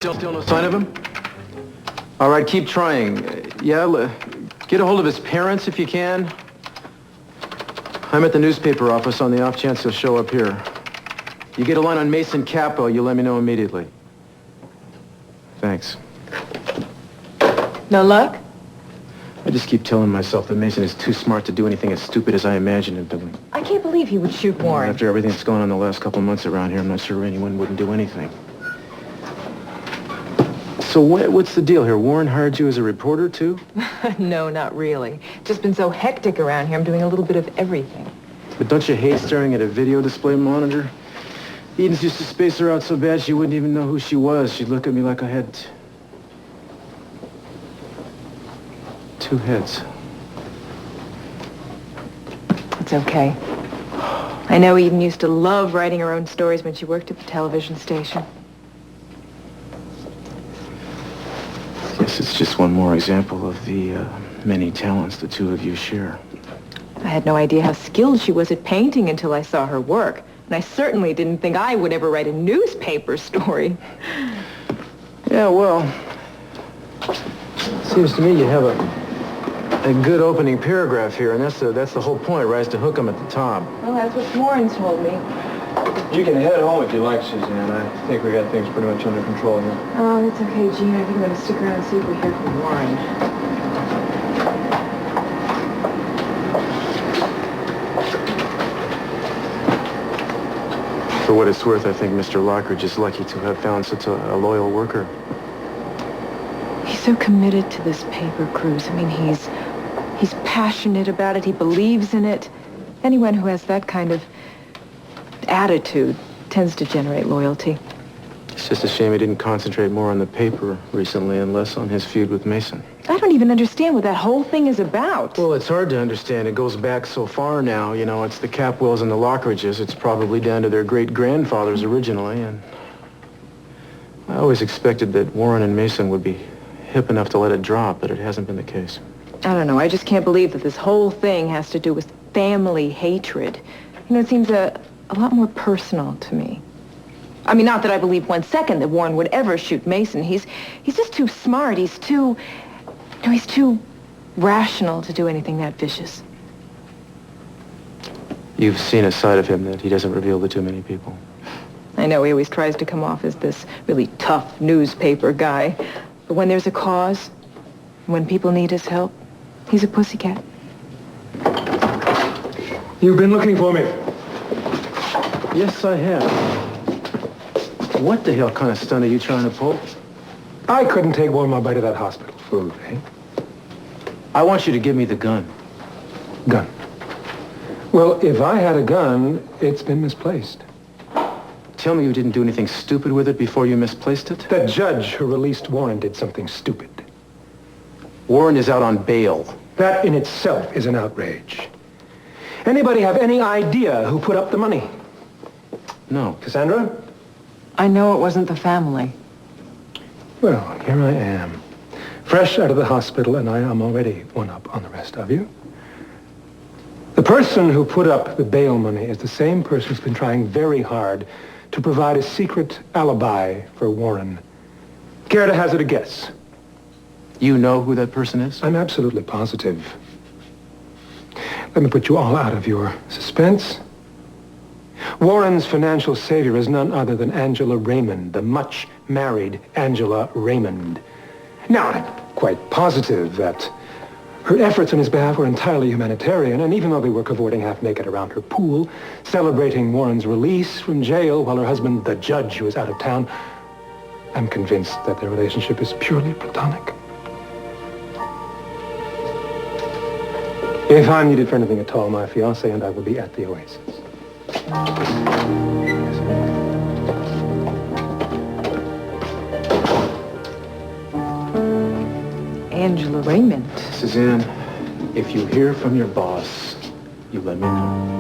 Still no sign of him? All right, keep trying. Get a hold of his parents if you can. I'm at the newspaper office on the off chance he'll show up here. You get a line on Mason Capo, you let me know immediately. Thanks. No luck? I just keep telling myself that Mason is too smart to do anything as stupid as I imagined him doing. I can't believe he would shoot Warren. After everything that's gone on the last couple of months around here, I'm not sure anyone wouldn't do anything. So what's the deal here? Warren hired you as a reporter, too? No, not really. Just been so hectic around here, I'm doing a little bit of everything. But don't you hate staring at a video display monitor? Edens used to space her out so bad she wouldn't even know who she was. She'd look at me like I had two heads. It's okay. I know Eden used to love writing her own stories when she worked at the television station. Yes, it's just one more example of the many talents the two of you share. I had no idea how skilled she was at painting until I saw her work. And I certainly didn't think I would ever write a newspaper story. Yeah, well, seems to me you have a good opening paragraph here, and that's the whole point, right, is to hook them at the top. Well, that's what Warren told me. You can head home if you like, Suzanne. I think we got things pretty much under control here. Oh, it's okay, Gene. I think I'm going to stick around and see if we hear from Warren. For what it's worth, I think Mr. Lockridge is lucky to have found such a loyal worker. He's so committed to this paper, Cruz. I mean, he's passionate about it. He believes in it. Anyone who has that kind of attitude tends to generate loyalty. It's just a shame he didn't concentrate more on the paper recently and less on his feud with Mason. I don't even understand what that whole thing is about. Well, it's hard to understand. It goes back so far now. You know, it's the Capwells and the Lockridges. It's probably down to their great-grandfathers originally, and I always expected that Warren and Mason would be hip enough to let it drop, but it hasn't been the case. I don't know. I just can't believe that this whole thing has to do with family hatred. You know, it seems a lot more personal to me. I mean, not that I believe 1 second that Warren would ever shoot Mason. He's just too smart. He's too rational to do anything that vicious. You've seen a side of him that he doesn't reveal to too many people. I know he always tries to come off as this really tough newspaper guy. But when there's a cause, when people need his help, he's a pussycat. You've been looking for me. Yes, I have. What the hell kind of stunt are you trying to pull? I couldn't take one more bite of that hospital food, eh? I want you to give me the gun. Gun. Well, if I had a gun, it's been misplaced. Tell me you didn't do anything stupid with it before you misplaced it? The judge who released Warren did something stupid. Warren is out on bail. That in itself is an outrage. Anybody have any idea who put up the money? No. Cassandra? I know it wasn't the family. Well, here I am. Fresh out of the hospital, and I am already one up on the rest of you. The person who put up the bail money is the same person who's been trying very hard to provide a secret alibi for Warren. Care to hazard a guess? You know who that person is? I'm absolutely positive. Let me put you all out of your suspense. Warren's financial savior is none other than Angela Raymond, the much-married Angela Raymond. Now, I'm quite positive that her efforts on his behalf were entirely humanitarian, and even though they were cavorting half-naked around her pool, celebrating Warren's release from jail while her husband, the judge, was out of town, I'm convinced that their relationship is purely platonic. If I'm needed for anything at all, my fiancé and I will be at the Oasis. Angela Raymond. Suzanne, if you hear from your boss, you let me know.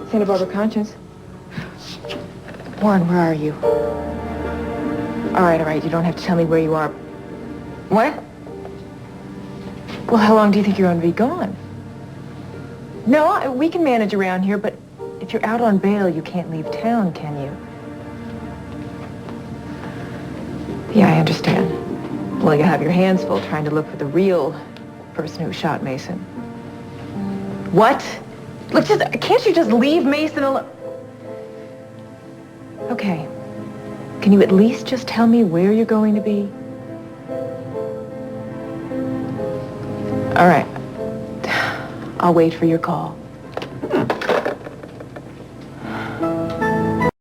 Santa Barbara Conscience. Warren, where are you? All right. You don't have to tell me where you are. What? Well, how long do you think you're going to be gone? No, we can manage around here, but if you're out on bail, you can't leave town, can you? Yeah, I understand. Well, you have your hands full trying to look for the real person who shot Mason. What? Look, can't you just leave Mason alone? Okay. Can you at least just tell me where you're going to be? All right. I'll wait for your call.